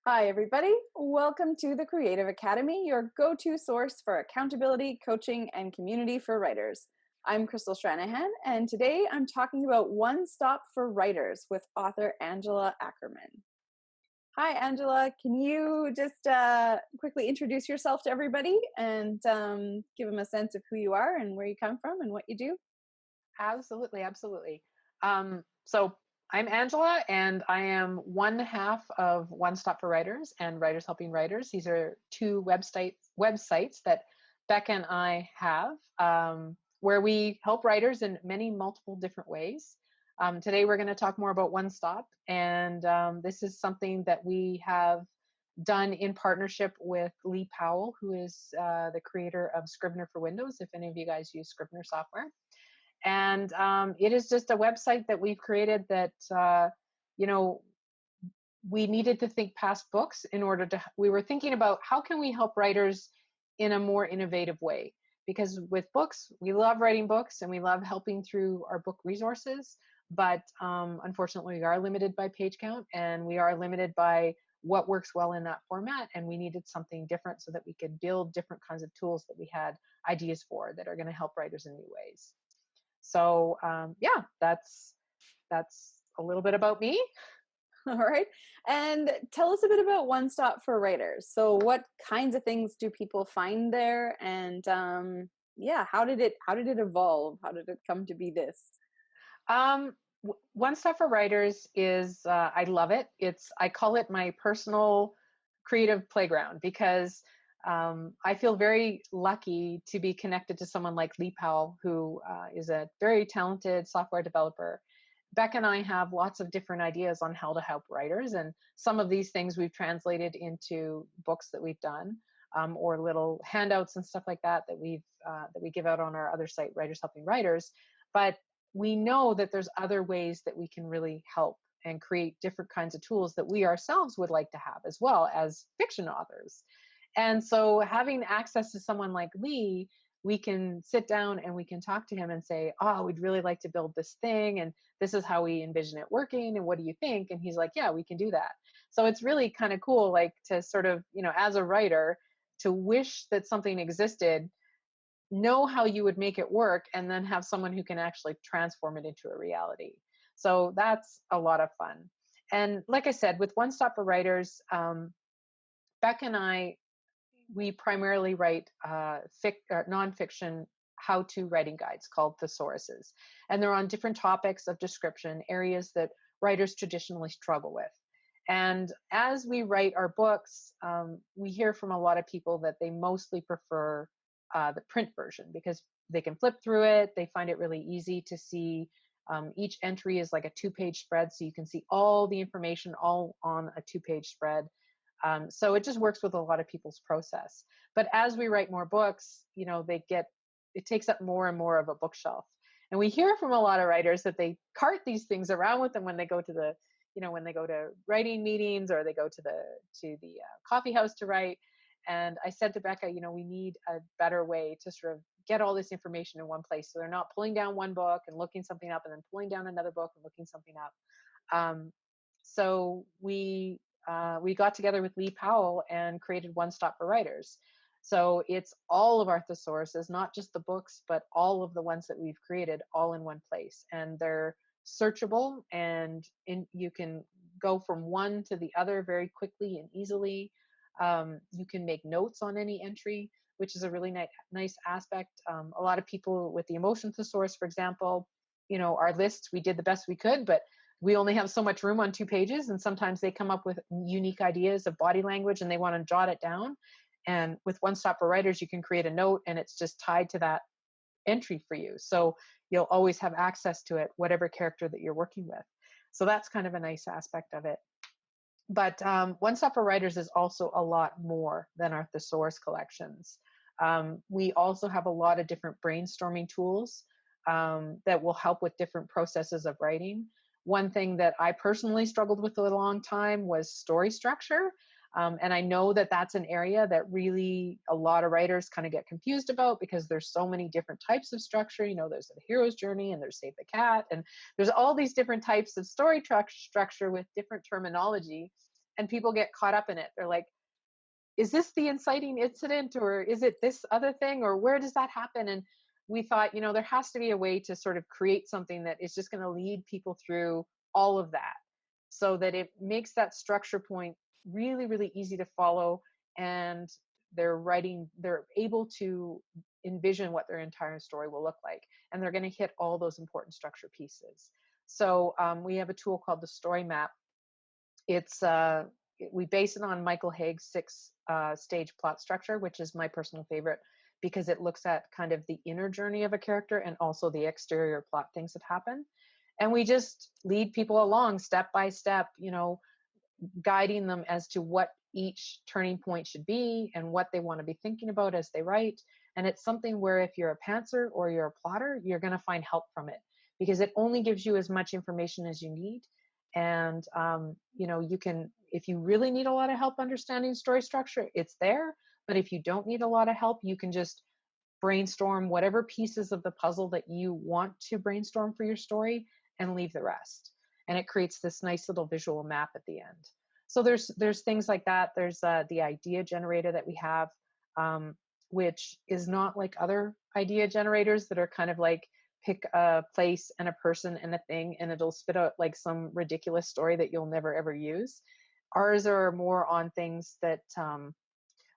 Hi, everybody. Welcome to the Creative Academy, your go-to source for accountability, coaching, and community for writers. I'm Crystal Stranahan, and today I'm talking about One Stop for Writers with author Angela Ackerman. Hi, Angela. Can you just quickly introduce yourself to everybody and give them a sense of who you are and where you come from and what you do? Absolutely, absolutely. So I'm Angela, and I am one half of One Stop for Writers and Writers Helping Writers. These are two websites that Becca and I have, where we help writers in many multiple different ways. Today we're going to talk more about One Stop, and this is something that we have done in partnership with Lee Powell, who is the creator of Scrivener for Windows. If any of you guys use Scrivener software. And it is just a website that we've created that, you know, we needed to think past books in order to, we were thinking about how can we help writers in a more innovative way? Because with books, we love writing books and we love helping through our book resources. But unfortunately, we are limited by page count and we are limited by what works well in that format. And we needed something different so that we could build different kinds of tools that we had ideas for that are going to help writers in new ways. So yeah, that's a little bit about me. All right. And tell us a bit about One Stop for Writers. So what kinds of things do people find there? And yeah, how did it evolve? How did it come to be this? One Stop for Writers is I love it. I call it my personal creative playground because I feel very lucky to be connected to someone like Lee Powell, who is a very talented software developer. Beck and I have lots of different ideas on how to help writers, and some of these things we've translated into books that we've done, or little handouts and stuff like that that we give out on our other site, Writers Helping Writers. But we know that there's other ways that we can really help and create different kinds of tools that we ourselves would like to have as well as fiction authors. And so having access to someone like Lee, we can sit down and we can talk to him and say, oh, we'd really like to build this thing. And this is how we envision it working. And what do you think? And he's like, yeah, we can do that. So it's really kind of cool, like to sort of, as a writer, to wish that something existed, know how you would make it work, and then have someone who can actually transform it into a reality. So that's a lot of fun. And like I said, with One Stop for Writers, Beck and I, we primarily write nonfiction how-to writing guides called Thesauruses. And they're on different topics of description, areas that writers traditionally struggle with. And as we write our books, we hear from a lot of people that they mostly prefer the print version because they can flip through it. They find it really easy to see. Each entry is like a 2-page spread, so you can see all the information all on a 2-page spread. So it just works with a lot of people's process. But as we write more books, it takes up more and more of a bookshelf. And we hear from a lot of writers that they cart these things around with them when they go to when they go to writing meetings or they go to the coffee house to write. And I said to Becca, we need a better way to sort of get all this information in one place, so they're not pulling down one book and looking something up and then pulling down another book and looking something up. So we got together with Lee Powell and created One Stop for Writers. So it's all of our thesauruses, not just the books, but all of the ones that we've created all in one place. And they're searchable, and you can go from one to the other very quickly and easily. You can make notes on any entry, which is a really nice aspect. A lot of people with the emotion thesaurus, for example, our lists, we did the best we could, but we only have so much room on 2 pages, and sometimes they come up with unique ideas of body language and they want to jot it down. And with One Stop for Writers, you can create a note and it's just tied to that entry for you. So you'll always have access to it, whatever character that you're working with. So that's kind of a nice aspect of it. But One Stop for Writers is also a lot more than our thesaurus collections. We also have a lot of different brainstorming tools that will help with different processes of writing. One thing that I personally struggled with a long time was story structure. And I know that that's an area that really a lot of writers kind of get confused about because there's so many different types of structure. There's the hero's journey and there's Save the Cat, and there's all these different types of story structure with different terminology. and people get caught up in it. They're like, is this the inciting incident, or is it this other thing, or where does that happen? And we thought, there has to be a way to sort of create something that is just going to lead people through all of that, so that it makes that structure point really, really easy to follow, and they're able to envision what their entire story will look like, and they're going to hit all those important structure pieces. So we have a tool called the Story Map. It's we base it on Michael Haig's 6-stage plot structure, which is my personal favorite, because it looks at kind of the inner journey of a character and also the exterior plot things that happen. And we just lead people along step by step, guiding them as to what each turning point should be and what they want to be thinking about as they write. And it's something where if you're a pantser or you're a plotter, you're going to find help from it, because it only gives you as much information as you need. And you can, if you really need a lot of help understanding story structure, it's there. But if you don't need a lot of help, you can just brainstorm whatever pieces of the puzzle that you want to brainstorm for your story and leave the rest. And it creates this nice little visual map at the end. So there's things like that. There's the idea generator that we have, which is not like other idea generators that are kind of like pick a place and a person and a thing, and it'll spit out like some ridiculous story that you'll never ever use. Ours are more on things that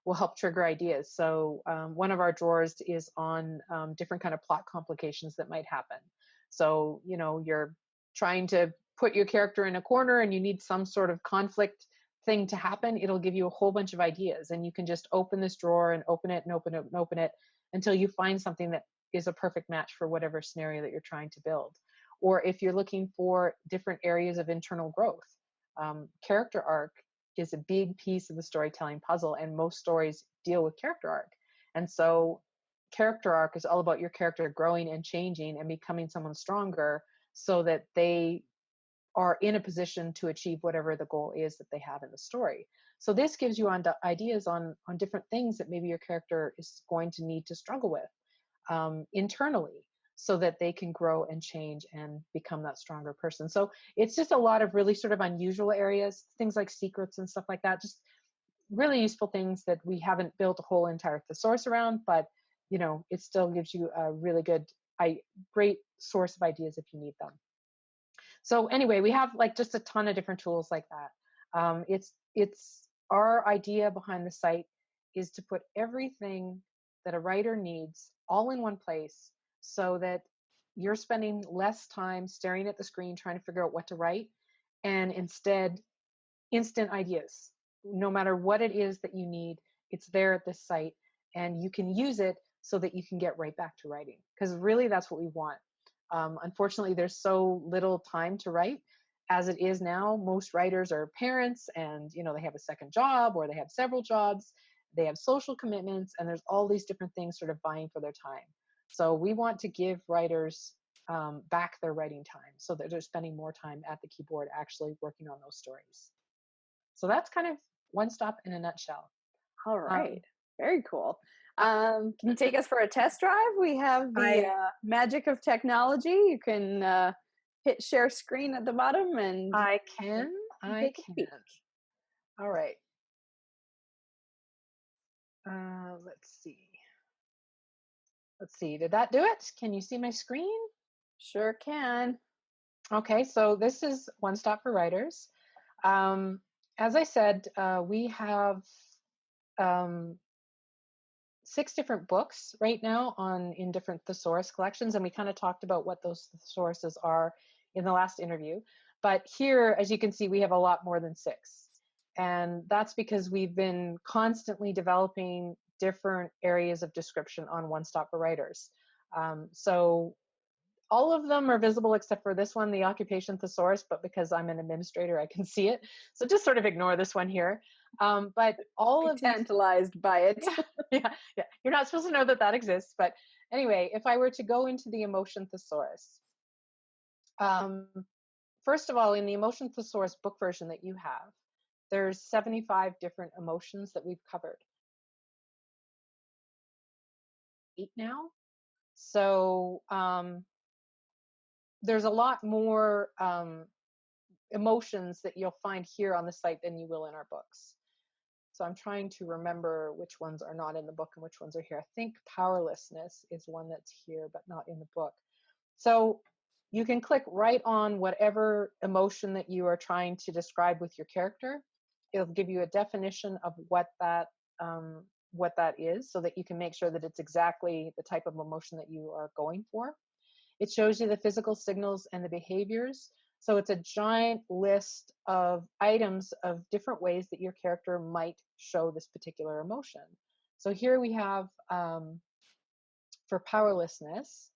will help trigger ideas. So one of our drawers is on different kind of plot complications that might happen. So, you're trying to put your character in a corner and you need some sort of conflict thing to happen. It'll give you a whole bunch of ideas, and you can just open this drawer and open it and open it and open it until you find something that is a perfect match for whatever scenario that you're trying to build. Or if you're looking for different areas of internal growth, character arc is a big piece of the storytelling puzzle, and most stories deal with character arc. And so character arc is all about your character growing and changing and becoming someone stronger, so that they are in a position to achieve whatever the goal is that they have in the story. So this gives you ideas on different things that maybe your character is going to need to struggle with internally, so that they can grow and change and become that stronger person. So it's just a lot of really sort of unusual areas, things like secrets and stuff like that, just really useful things that we haven't built a whole entire thesaurus around, but it still gives you a really great source of ideas if you need them. So anyway, we have like just a ton of different tools like that. It's our idea behind the site is to put everything that a writer needs all in one place, so that you're spending less time staring at the screen trying to figure out what to write, and instead instant ideas. No matter what it is that you need, it's there at this site, and you can use it so that you can get right back to writing, because really that's what we want. Unfortunately, there's so little time to write as it is now. Most writers are parents, and they have a second job, or they have several jobs, they have social commitments, and there's all these different things sort of vying for their time. So we want to give writers back their writing time, so that they're spending more time at the keyboard actually working on those stories. So that's kind of One Stop in a nutshell. All right. Very cool. Can you take us for a test drive? We have the magic of technology. You can hit share screen at the bottom, and I can. All right. Let's see. Did that do it? Can you see my screen? Sure can. Okay, so this is OneStopForWriters. As I said, we have 6 different books right now in different thesaurus collections, and we kind of talked about what those thesauruses are in the last interview. But here, as you can see, we have a lot more than 6. And that's because we've been constantly developing different areas of description on OneStopForWriters. So all of them are visible except for this one, the occupation thesaurus, but because I'm an administrator, I can see it. So just sort of ignore this one here. But all of tantalized by it. Yeah. You're not supposed to know that exists. But anyway, if I were to go into the emotion thesaurus, first of all, in the emotion thesaurus book version that you have, there's 75 different emotions that we've covered. 8 now. So there's a lot more emotions that you'll find here on the site than you will in our books. So I'm trying to remember which ones are not in the book and which ones are here. I think powerlessness is one that's here, but not in the book. So you can click right on whatever emotion that you are trying to describe with your character. It'll give you a definition of what that is, so that you can make sure that it's exactly the type of emotion that you are going for. It shows you the physical signals and the behaviors. So it's a giant list of items of different ways that your character might show this particular emotion. So here we have, for powerlessness,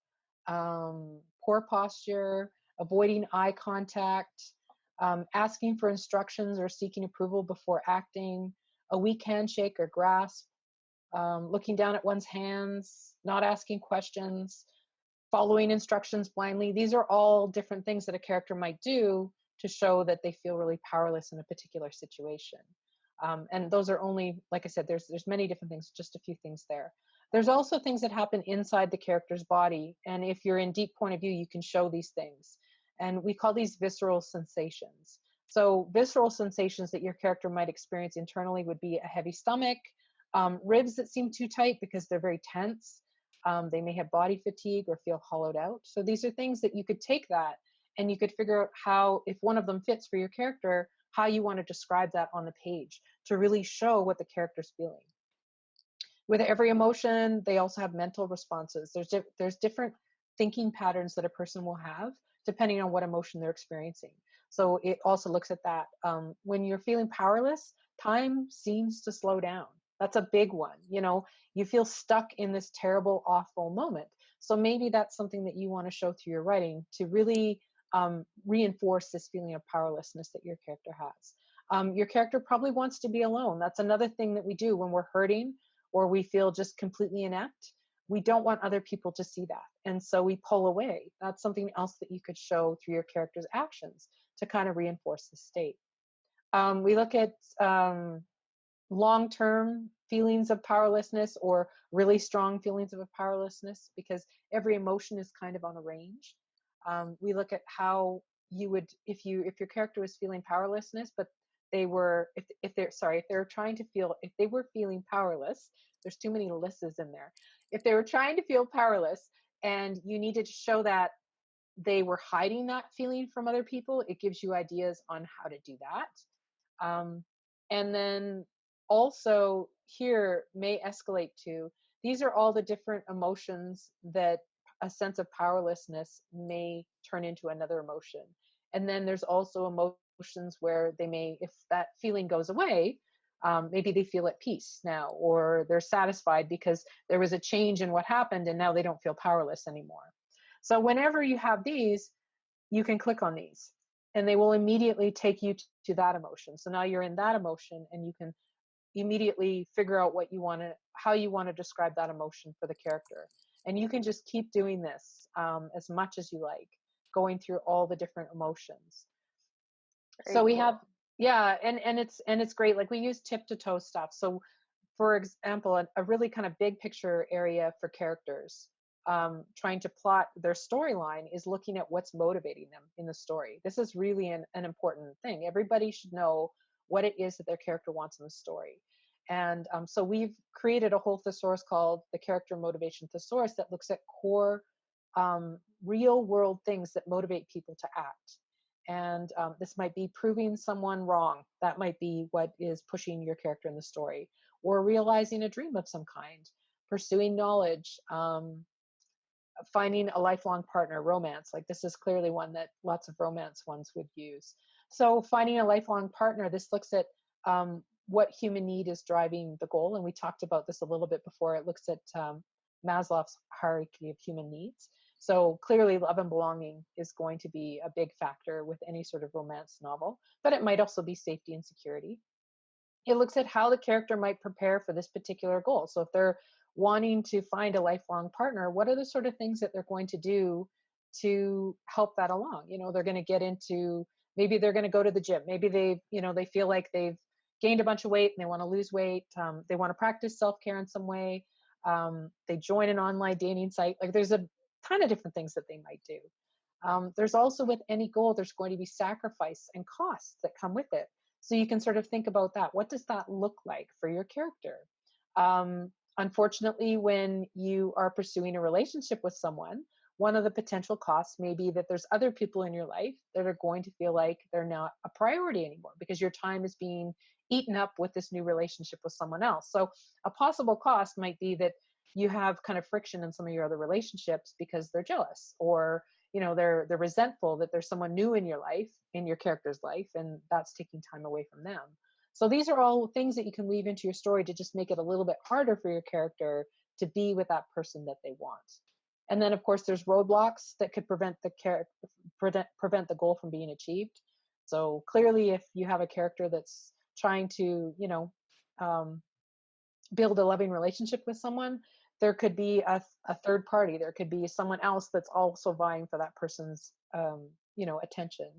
poor posture, avoiding eye contact, asking for instructions or seeking approval before acting, a weak handshake or grasp, looking down at one's hands, not asking questions, following instructions blindly. These are all different things that a character might do to show that they feel really powerless in a particular situation. And those are only, like I said, there's many different things, just a few things there. There's also things that happen inside the character's body. And if you're in deep point of view, you can show these things. And we call these visceral sensations. So visceral sensations that your character might experience internally would be a heavy stomach, ribs that seem too tight because they're very tense. They may have body fatigue or feel hollowed out. So these are things that you could take that and you could figure out how, if one of them fits for your character, how you want to describe that on the page to really show what the character's feeling. With every emotion, they also have mental responses. There's different thinking patterns that a person will have depending on what emotion they're experiencing. So it also looks at that. When you're feeling powerless, time seems to slow down. That's a big one. You feel stuck in this terrible, awful moment. So maybe that's something that you want to show through your writing to really reinforce this feeling of powerlessness that your character has. Your character probably wants to be alone. That's another thing that we do when we're hurting or we feel just completely inept. We don't want other people to see that. And so we pull away. That's something else that you could show through your character's actions to kind of reinforce the state. We look at long-term feelings of powerlessness or really strong feelings of powerlessness, because every emotion is kind of on a range. We look at how you would, if your character was feeling powerlessness, but they were, if they were feeling powerless, there's too many lists in there. If they were trying to feel powerless and you needed to show that they were hiding that feeling from other people, it gives you ideas on how to do that. And then also here may escalate to, these are all the different emotions that a sense of powerlessness may turn into another emotion. And then there's also emotions where they may, if that feeling goes away, maybe they feel at peace now, or they're satisfied because there was a change in what happened and now they don't feel powerless anymore. So whenever you have these, you can click on these and they will immediately take you to that emotion. So now you're in that emotion and you can immediately figure out how you want to describe that emotion for the character. And you can just keep doing this as much as you like, going through all the different emotions. Very So we cool. have, yeah, and it's great. Like we use tip to toe stuff. So for example, a really kind of big picture area for characters trying to plot their storyline is looking at what's motivating them in the story. This is really an important thing. Everybody should know what it is that their character wants in the story. And so we've created a whole thesaurus called the Character Motivation Thesaurus that looks at core real world things that motivate people to act. And this might be proving someone wrong. That might be what is pushing your character in the story, or realizing a dream of some kind, pursuing knowledge, finding a lifelong partner, romance. Like this is clearly one that lots of romance ones would use. So finding a lifelong partner, this looks at what human need is driving the goal. And we talked about this a little bit before. It looks at Maslow's hierarchy of human needs. So clearly love and belonging is going to be a big factor with any sort of romance novel, but it might also be safety and security. It looks at how the character might prepare for this particular goal. So if they're wanting to find a lifelong partner, what are the sort of things that they're going to do to help that along? They're going to get into, maybe they're going to go to the gym. Maybe they feel like they've gained a bunch of weight and they want to lose weight. They want to practice self-care in some way. They join an online dating site. Like there's a ton of different things that they might do. There's also, with any goal, there's going to be sacrifice and costs that come with it. So you can sort of think about that. What does that look like for your character? Unfortunately, when you are pursuing a relationship with someone, one of the potential costs may be that there's other people in your life that are going to feel like they're not a priority anymore because your time is being eaten up with this new relationship with someone else. So a possible cost might be that you have kind of friction in some of your other relationships because they're jealous, or they're resentful that there's someone new in your life, in your character's life, and that's taking time away from them. So these are all things that you can weave into your story to just make it a little bit harder for your character to be with that person that they want. And then, of course, there's roadblocks that could prevent the goal from being achieved. So clearly, if you have a character that's trying to, build a loving relationship with someone, there could be a third party. There could be someone else that's also vying for that person's, attention.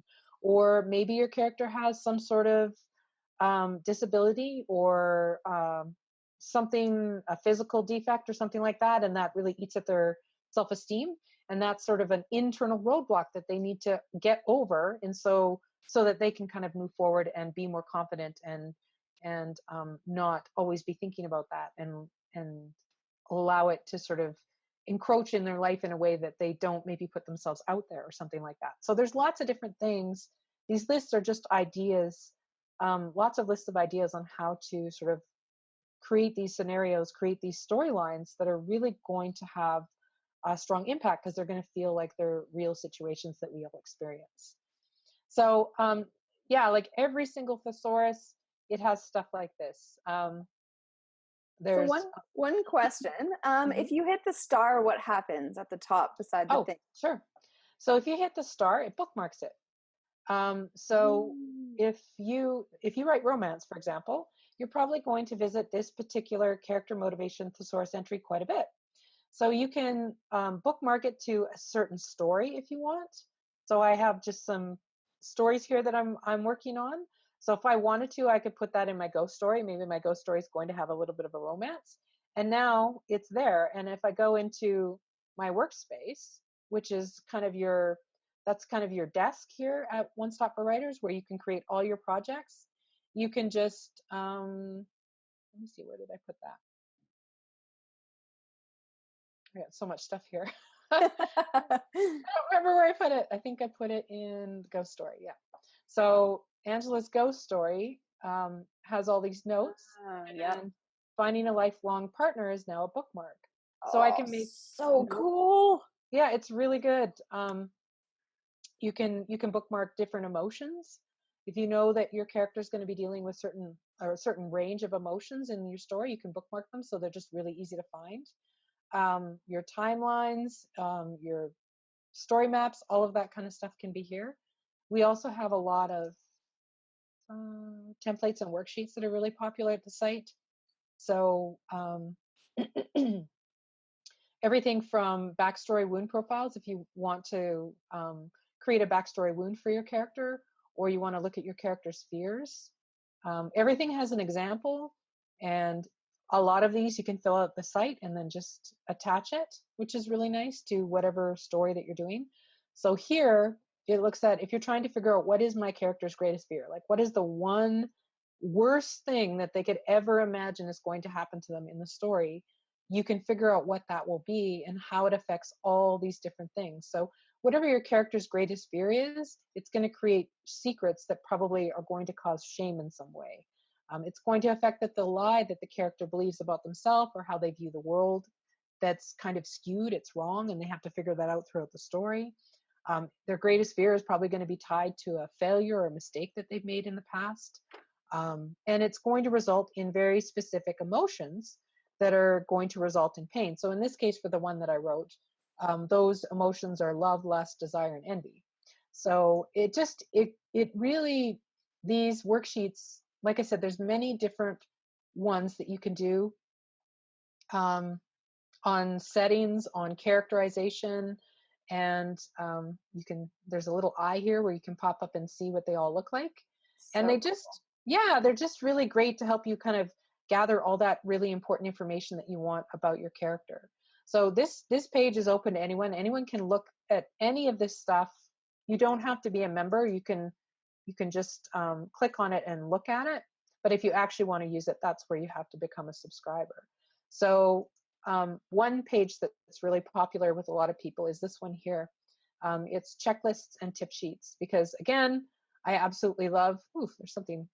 Or maybe your character has some sort of disability, or something, a physical defect or something like that, and that really eats at their self-esteem. And that's sort of an internal roadblock that they need to get over, and so that they can kind of move forward and be more confident, and not always be thinking about that, and allow it to sort of encroach in their life in a way that they don't maybe put themselves out there or something like that. So there's lots of different things. These lists are just ideas, lots of lists of ideas on how to sort of create these scenarios, create these storylines that are really going to have a strong impact, because they're going to feel like they're real situations that we all experience. So like every thesaurus thesaurus, it has stuff like this. There's so one question. If you hit the star, what happens at the top beside the thing? Sure. So if you hit the star, it bookmarks it. So if you write romance, for example, you're probably going to visit this particular character motivation thesaurus entry quite a bit. So you can bookmark it to a certain story if you want. So I have just some stories here that I'm working on. So if I wanted to, I could put that in my ghost story. Maybe my ghost story is going to have a little bit of a romance. And now it's there. And if I go into my workspace, which is kind of your desk here at OneStopForWriters, where you can create all your projects, you can just, let me see, where did I put that? I got so much stuff here. I don't remember where I put it. I think I put it in the ghost story. Yeah. So Angela's ghost story has all these notes. And finding a lifelong partner is now a bookmark. So I can make so cool. Yeah, it's really good. You can bookmark different emotions. If you know that your character is going to be dealing with a certain range of emotions in your story, you can bookmark them so they're just really easy to find. Your timelines, your story maps, all of that kind of stuff can be here. We also have a lot of templates and worksheets that are really popular at the site. So everything from backstory wound profiles, if you want to create a backstory wound for your character, or you want to look at your character's fears. Everything has an example, and a lot of these you can fill out the site and then just attach it, which is really nice to whatever story that you're doing. So here it looks at, if you're trying to figure out what is my character's greatest fear, like what is the one worst thing that they could ever imagine is going to happen to them in the story, you can figure out what that will be and how it affects all these different things. So whatever your character's greatest fear is, it's going to create secrets that probably are going to cause shame in some way. It's going to affect the lie that the character believes about themselves or how they view the world that's kind of skewed, it's wrong, and they have to figure that out throughout the story. Their greatest fear is probably going to be tied to a failure or a mistake that they've made in the past. And it's going to result in very specific emotions that are going to result in pain. So in this case, for the one that I wrote, those emotions are love, lust, desire, and envy. So it really, these worksheets, like I said, there's many different ones that you can do on settings, on characterization, and there's a little eye here where you can pop up and see what they all look like. And they just, they're just really great to help you kind of gather all that really important information that you want about your character. So this page is open to anyone. Anyone can look at any of this stuff, you don't have to be a member. You can just click on it and look at it. But if you actually want to use it, that's where you have to become a subscriber. So one page that's really popular with a lot of people is this one here. It's checklists and tip sheets, because again, I absolutely love, there's something.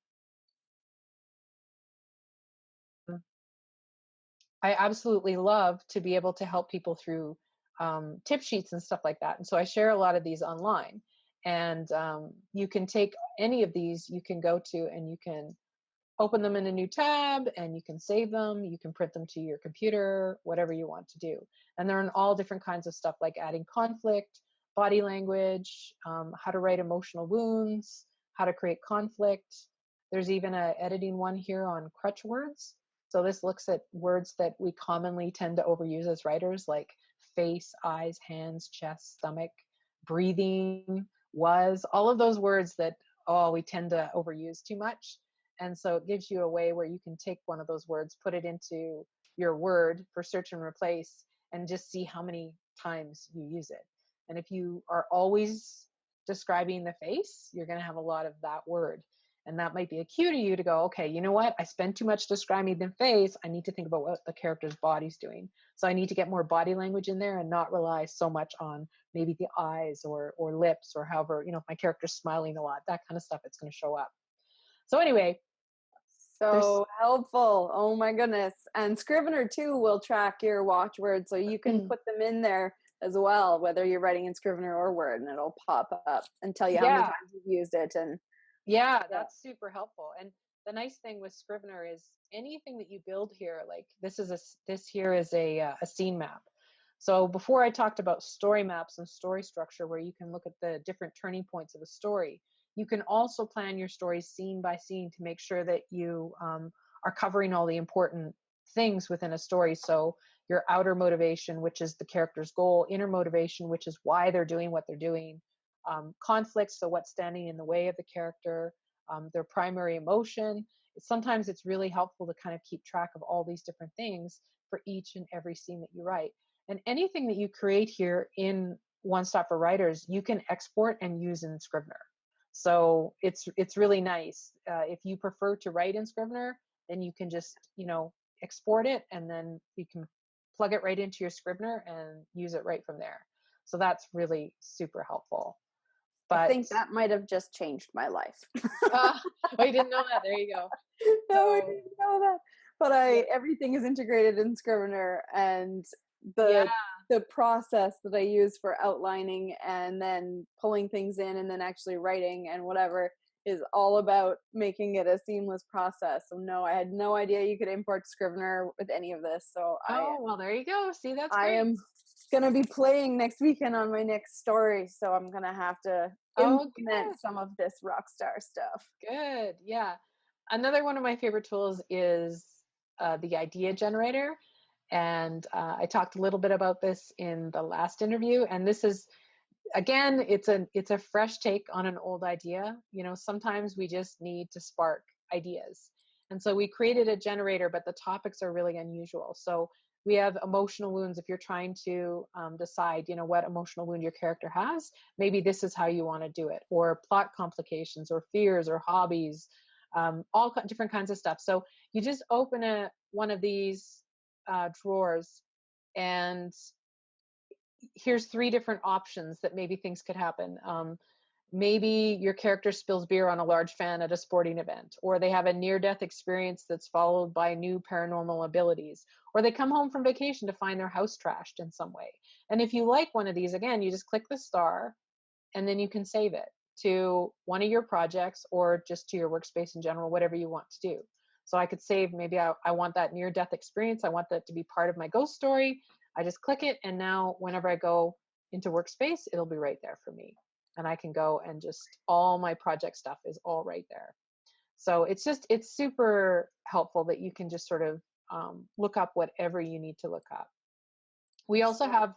I absolutely love to be able to help people through tip sheets and stuff like that. And so I share a lot of these online. And you can take any of these, you can go to and you can open them in a new tab, and you can save them. You can print them to your computer, whatever you want to do. And they're in all different kinds of stuff, like adding conflict, body language, how to write emotional wounds, how to create conflict. There's even a editing one here on crutch words. So this looks at words that we commonly tend to overuse as writers, like face, eyes, hands, chest, stomach, breathing, was, all of those words that, we tend to overuse too much. And so it gives you a way where you can take one of those words, put it into your Word for search and replace, and just see how many times you use it. And if you are always describing the face, you're going to have a lot of that word. And that might be a cue to you to go, okay, you know what? I spend too much describing the face. I need to think about what the character's body's doing. So I need to get more body language in there and not rely so much on maybe the eyes or lips, or however, if my character's smiling a lot, that kind of stuff, it's going to show up. So anyway, so helpful. Oh my goodness. And Scrivener too will track your watchwords, so you can put them in there as well, whether you're writing in Scrivener or Word, and it'll pop up and tell you how many times you've used it. And that's super helpful. And the nice thing with Scrivener is anything that you build here, like this here is a scene map. So before I talked about story maps and story structure, where you can look at the different turning points of a story, you can also plan your story scene by scene to make sure that you are covering all the important things within a story. So your outer motivation, which is the character's goal, inner motivation, which is why they're doing what they're doing, conflicts, so what's standing in the way of the character, their primary emotion. Sometimes it's really helpful to kind of keep track of all these different things for each and every scene that you write. And anything that you create here in OneStopForWriters, you can export and use in Scrivener. So it's really nice. If you prefer to write in Scrivener, then you can just, export it, and then you can plug it right into your Scrivener and use it right from there. So that's really super helpful. But I think that might have just changed my life. You didn't know that. There you go. No, I didn't know that. But everything is integrated in Scrivener, and the process that I use for outlining and then pulling things in and then actually writing and whatever is all about making it a seamless process. So no, I had no idea you could import Scrivener with any of this. So well, there you go. See, that's great. I am gonna be playing next weekend on my next story, so I'm gonna have to implement some of this rock star stuff. Good. Yeah. Another one of my favorite tools is the idea generator. And I talked a little bit about this in the last interview. And this is, again, it's a fresh take on an old idea. Sometimes we just need to spark ideas. And so we created a generator, but the topics are really unusual. So we have emotional wounds. If you're trying to decide, what emotional wound your character has, maybe this is how you want to do it. Or plot complications, or fears, or hobbies, all different kinds of stuff. So you just open one of these drawers, and here's 3 different options that maybe things could happen. Maybe your character spills beer on a large fan at a sporting event, or they have a near-death experience that's followed by new paranormal abilities, or they come home from vacation to find their house trashed in some way. And if you like one of these, again, you just click the star, and then you can save it to one of your projects, or just to your workspace in general, whatever you want to do. So I could save, maybe I want that near-death experience. I want that to be part of my ghost story. I just click it, and now whenever I go into Workspace, it'll be right there for me. And I can go and just, all my project stuff is all right there. So it's super helpful that you can just sort of look up whatever you need to look up. We also have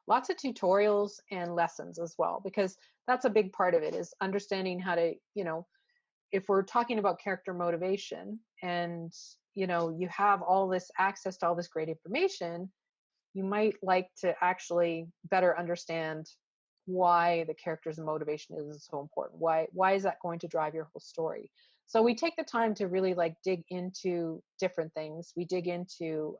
lots of tutorials and lessons as well, because that's a big part of it, is understanding how to, if we're talking about character motivation, and, you have all this access to all this great information, you might like to actually better understand why the character's motivation is so important. Why is that going to drive your whole story? So we take the time to really like dig into different things. We dig into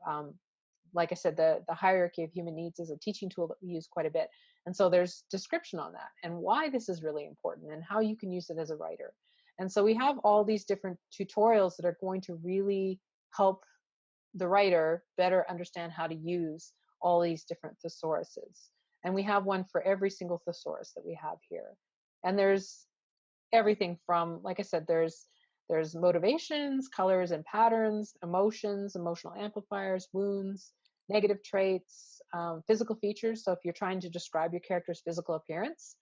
like I said, the hierarchy of human needs is a teaching tool that we use quite a bit. And so there's description on that and why this is really important and how you can use it as a writer. And so we have all these different tutorials that are going to really help the writer better understand how to use all these different thesauruses. And we have one for every single thesaurus that we have here. And there's everything from, like I said, there's motivations, colors and patterns, emotions, emotional amplifiers, wounds, negative traits, physical features. So if you're trying to describe your character's physical appearance,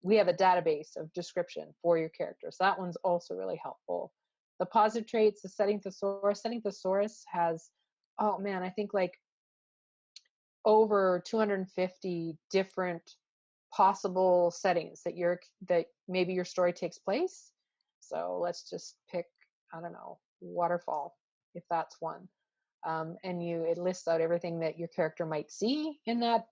we have a database of description for your character. So that one's also really helpful. The positive traits, the setting thesaurus. Setting thesaurus has, oh man, I think like over 250 different possible settings that maybe your story takes place. So let's just pick, I don't know, waterfall, if that's one. And it lists out everything that your character might see in that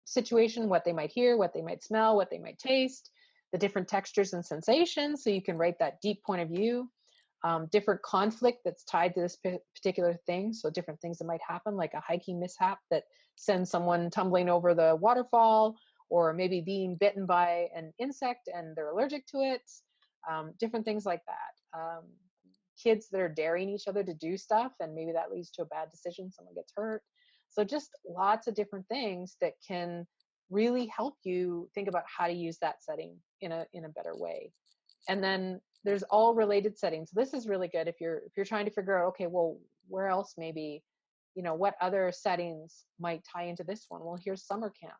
situation, what they might hear, what they might smell, what they might taste, the different textures and sensations. So you can write that deep point of view. Different conflict that's tied to this particular thing. So different things that might happen, like a hiking mishap that sends someone tumbling over the waterfall, or maybe being bitten by an insect and they're allergic to it. Different things like that. Kids that are daring each other to do stuff, and maybe that leads to a bad decision, someone gets hurt. So just lots of different things that can really help you think about how to use that setting in a better way. And then there's all related settings. This is really good if you're trying to figure out, okay, well, where else maybe, what other settings might tie into this one? Well, here's summer camp.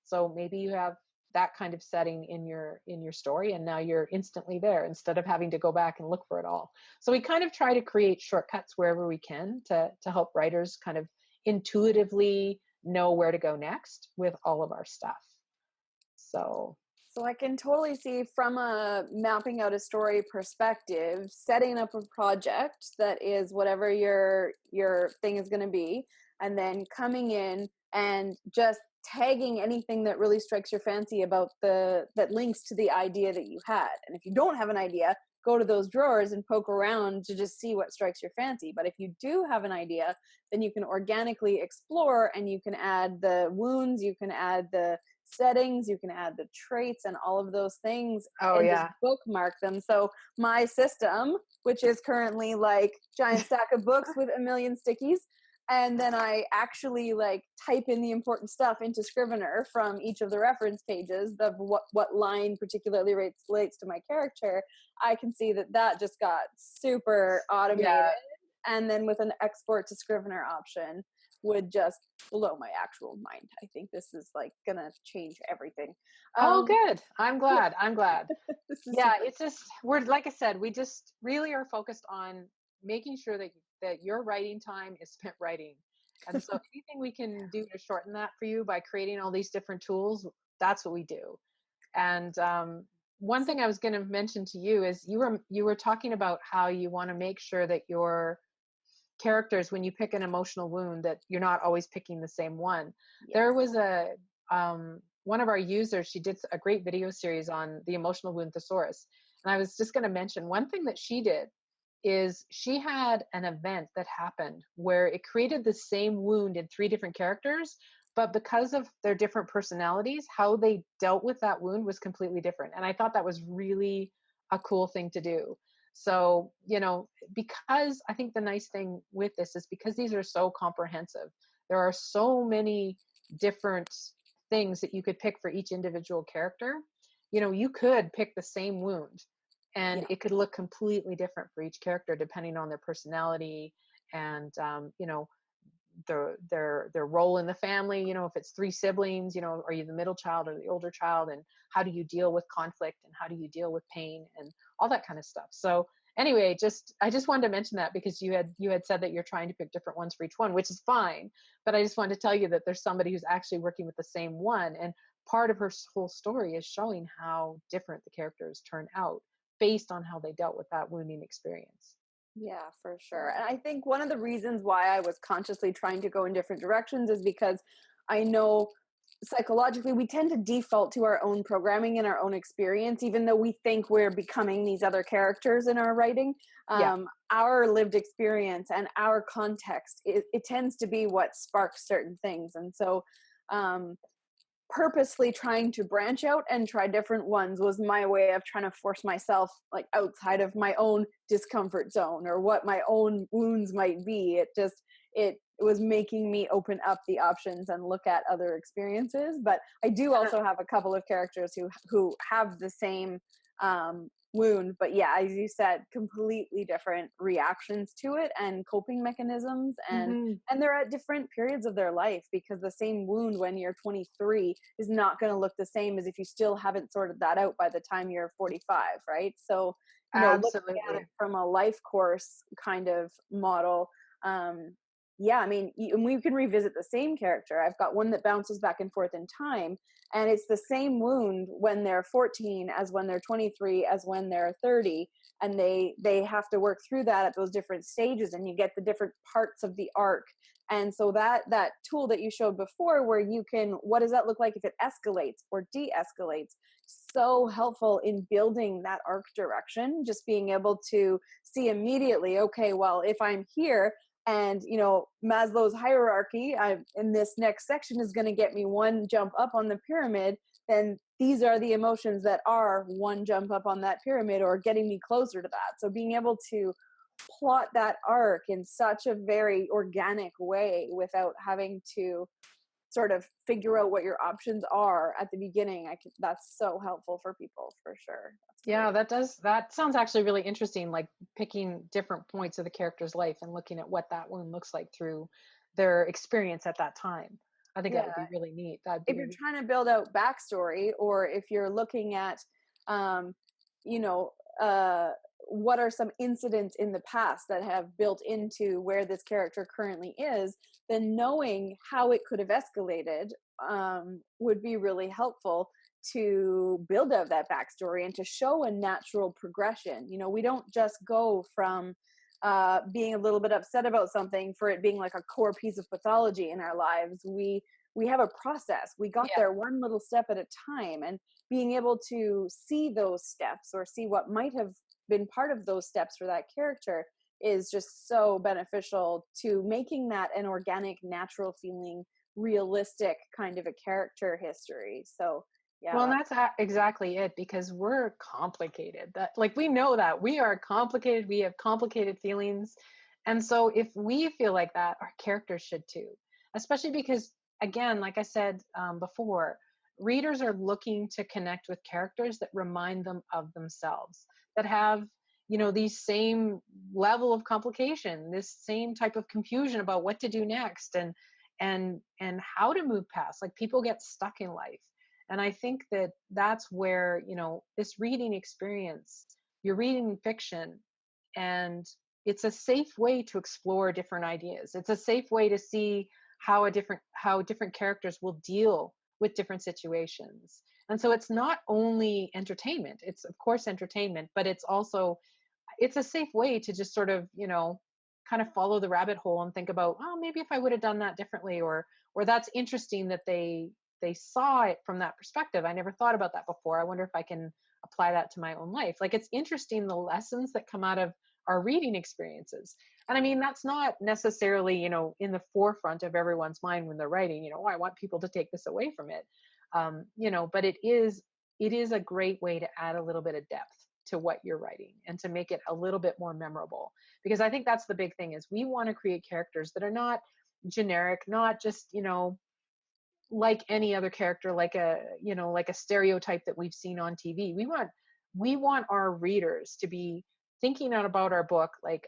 So maybe you have that kind of setting in your story, and now you're instantly there instead of having to go back and look for it all. So we kind of try to create shortcuts wherever we can to help writers kind of intuitively know where to go next with all of our stuff. So I can totally see, from a mapping out a story perspective, setting up a project that is whatever your thing is going to be, and then coming in and just tagging anything that really strikes your fancy about that links to the idea that you had. And if you don't have an idea, go to those drawers and poke around to just see what strikes your fancy. But if you do have an idea, then you can organically explore, and you can add the wounds, you can add the settings, you can add the traits and all of those things, Oh and just yeah. bookmark them. So my system, which is currently like giant stack of books with a million stickies, and then I actually like type in the important stuff into Scrivener from each of the reference pages of what line particularly relates to my character. I can see that just got super automated. Yeah. And then with an export to Scrivener option would just blow my actual mind. I think this is like gonna change everything. Oh, good. I'm glad. Yeah, Super. it's just, we're, like I said, we just really are focused on making sure that your writing time is spent writing. And so anything we can do to shorten that for you by creating all these different tools, that's what we do. And one thing I was going to mention to you is you were talking about how you want to make sure that your characters, when you pick an emotional wound, that you're not always picking the same one. Yes. There was one of our users, she did a great video series on the emotional wound thesaurus. And I was just going to mention one thing that she did is she had an event that happened where it created the same wound in 3 different characters, but because of their different personalities, how they dealt with that wound was completely different. And I thought that was really a cool thing to do. So, because I think the nice thing with this is because these are so comprehensive, there are so many different things that you could pick for each individual character. You could pick the same wound and it could look completely different for each character depending on their personality and, their role in the family. If it's 3 siblings, are you the middle child or the older child, and how do you deal with conflict and how do you deal with pain and all that kind of stuff. So anyway, I just wanted to mention that because you had said that you're trying to pick different ones for each one, which is fine, but I just wanted to tell you that there's somebody who's actually working with the same one, and part of her whole story is showing how different the characters turn out based on how they dealt with that wounding experience. Yeah, for sure. So And I think one of the reasons why I was consciously trying to go in different directions is because I know psychologically we tend to default to our own programming and our own experience, even though we think we're becoming these other characters in our writing. yeah, Our lived experience and our context, it tends to be what sparks certain things. And so, um, purposely trying to branch out and try different ones was my way of trying to force myself like outside of my own discomfort zone or what my own wounds might be. It was making me open up the options and look at other experiences. But I do and also have a couple of characters who have the same wound, but yeah, as you said, completely different reactions to it and coping mechanisms, mhm. and they're at different periods of their life, because the same wound when you're 23 is not going to look the same as if you still haven't sorted that out by the time you're 45, right? So, looking at it Absolutely. from a life course kind of model, yeah, I mean, and we can revisit the same character. I've got one that bounces back and forth in time, and it's the same wound when they're 14 as when they're 23 as when they're 30, and they have to work through that at those different stages, and you get the different parts of the arc. And so that tool that you showed before, where you can, what does that look like if it escalates or de-escalates, so helpful in building that arc direction, just being able to see immediately, okay, well, if I'm here, and Maslow's hierarchy, in this next section, is going to get me one jump up on the pyramid, then these are the emotions that are one jump up on that pyramid or getting me closer to that. So being able to plot that arc in such a very organic way without having to sort of figure out what your options are at the beginning, that's so helpful for people, for sure. That's Yeah, great. that sounds actually really interesting, like picking different points of the character's life and looking at what that wound looks like through their experience at that time. I think that Yeah, would be really neat. That'd if be you're a trying to build out backstory, or if you're looking at um you know uh what are some incidents in the past that have built into where this character currently is, then knowing how it could have escalated would be really helpful to build out that backstory and to show a natural progression. We don't just go from being a little bit upset about something for it being like a core piece of pathology in our lives. We have a process. We got yeah. there one little step at a time, and being able to see those steps or see what might have been part of those steps for that character is just so beneficial to making that an organic, natural feeling, realistic kind of a character history. So yeah, Well, and that's exactly it, because we're complicated. That, like, we know that we are complicated. We have complicated feelings. And so if we feel like that, our characters should too. Especially because, again, like I said before, readers are looking to connect with characters that remind them of themselves, that have, these same level of complication, this same type of confusion about what to do next, and how to move past. Like, people get stuck in life, and I think that that's where, this reading experience, you're reading fiction, and it's a safe way to explore different ideas. It's a safe way to see how different characters will deal with different situations. And so it's not only entertainment, it's of course entertainment, but it's a safe way to just sort of, kind of follow the rabbit hole and think about, oh, maybe if I would have done that differently, or that's interesting that they saw it from that perspective. I never thought about that before. I wonder if I can apply that to my own life. Like, it's interesting the lessons that come out of our reading experiences. And I mean, that's not necessarily, in the forefront of everyone's mind when they're writing, oh, I want people to take this away from it. But it is a great way to add a little bit of depth to what you're writing and to make it a little bit more memorable. Because I think that's the big thing, is we want to create characters that are not generic, not just, like any other character, like a stereotype that we've seen on TV. We want our readers to be thinking out about our book like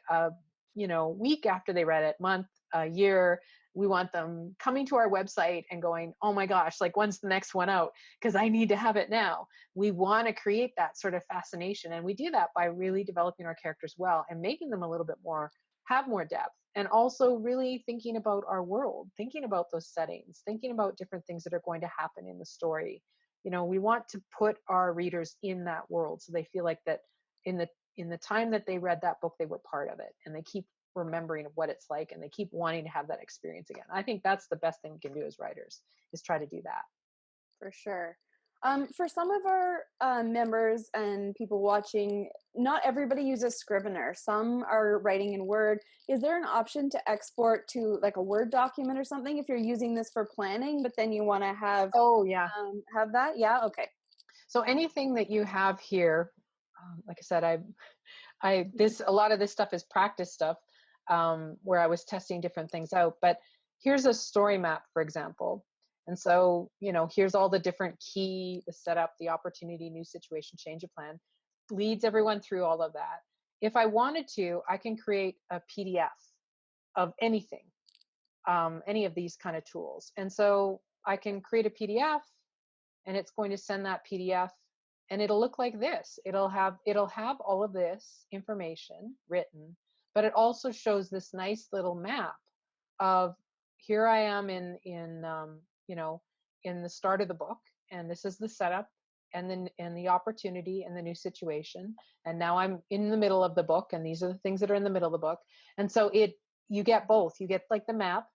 week after they read it, month, a year. We want them coming to our website and going, oh my gosh, like, when's the next one out, because I need to have it now. We want to create that sort of fascination, and we do that by really developing our characters well and making them a little bit more, have more depth, and also really thinking about our world, thinking about those settings, thinking about different things that are going to happen in the story. We want to put our readers in that world so they feel like that in the time that they read that book, they were part of it, and they keep remembering what it's like, and they keep wanting to have that experience again. I think that's the best thing we can do as writers, is try to do that. For sure. For some of our members and people watching, not everybody uses Scrivener. Some are writing in Word. Is there an option to export to like a Word document or something if you're using this for planning, but then you want to Oh yeah. have that? Yeah. Okay. So anything that you have here, like I said, a lot of this stuff is practice stuff, where I was testing different things out. But here's a story map, for example. And so, here's all the different the setup, the opportunity, new situation, change of plan, leads everyone through all of that. If I wanted to, I can create a PDF of anything, any of these kind of tools. And so I can create a PDF, and it's going to send that PDF, and it'll look like this. It'll have all of this information written, but it also shows this nice little map of, here I am in the start of the book, and this is the setup, and then the opportunity and the new situation, and now I'm in the middle of the book, and these are the things that are in the middle of the book. And so you get both. You get like the map,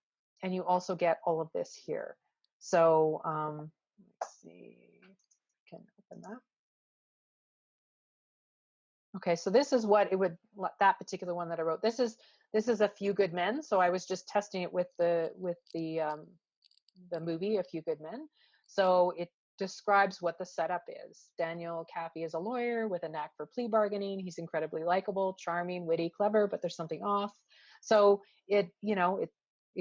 and you also get all of this here. So let's see if I can open that. Okay, so this is what that particular one that I wrote. This is A Few Good Men. So I was just testing it with the movie A Few Good Men. So it describes what the setup is. Daniel Caffey is a lawyer with a knack for plea bargaining. He's incredibly likable, charming, witty, clever, but there's something off. So it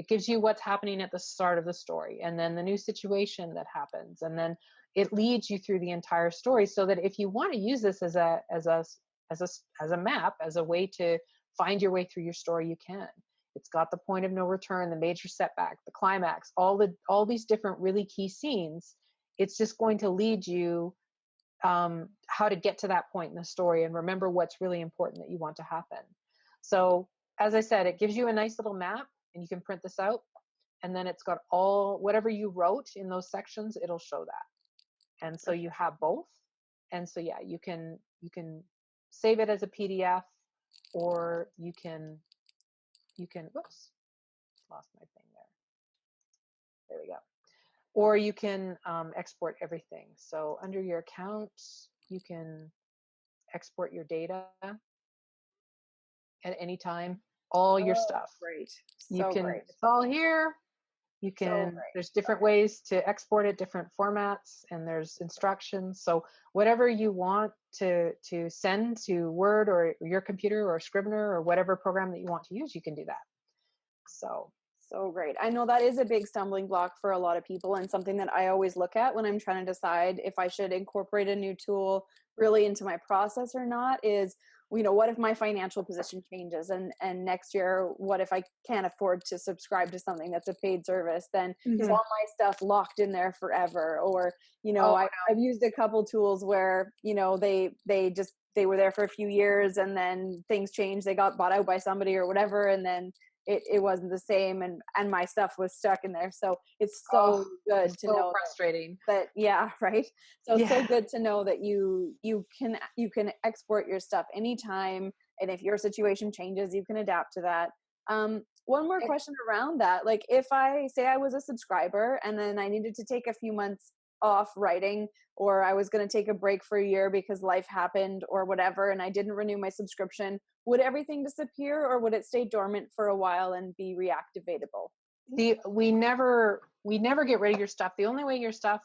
gives you what's happening at the start of the story, and then the new situation that happens, and then it leads you through the entire story, so that if you want to use this as a map, as a way to find your way through your story, you can. It's got the point of no return, the major setback, the climax, all these different really key scenes. It's just going to lead you how to get to that point in the story and remember what's really important that you want to happen. So as I said, it gives you a nice little map, and you can print this out, and then it's got whatever you wrote in those sections, it'll show that. And so you have both. And so yeah, you can save it as a PDF, or you can whoops, lost my thing there we go. Or you can export everything. So under your account, you can export your data at any time, all your stuff. Great. Great. It's all here. You can, there's different ways to export it, different formats, and there's instructions. So whatever you want to send to Word or your computer or Scrivener or whatever program that you want to use, you can do that. So great. I know that is a big stumbling block for a lot of people, and something that I always look at when I'm trying to decide if I should incorporate a new tool really into my process or not is, what if my financial position changes, and next year, what if I can't afford to subscribe to something that's a paid service? Then is all my stuff locked in there forever? Or, I've used a couple tools where, they were there for a few years, and then things changed. They got bought out by somebody or whatever, and then it wasn't the same, and my stuff was stuck in there. So it's so good to know. Frustrating. That yeah, right. So it's so good to know that you can export your stuff anytime, and if your situation changes, you can adapt to that. One more question around that. Like, if I say I was a subscriber and then I needed to take a few months off writing, or I was going to take a break for a year because life happened or whatever, and I didn't renew my subscription, would everything disappear, or would it stay dormant for a while and be reactivatable? We never get rid of your stuff. The only way your stuff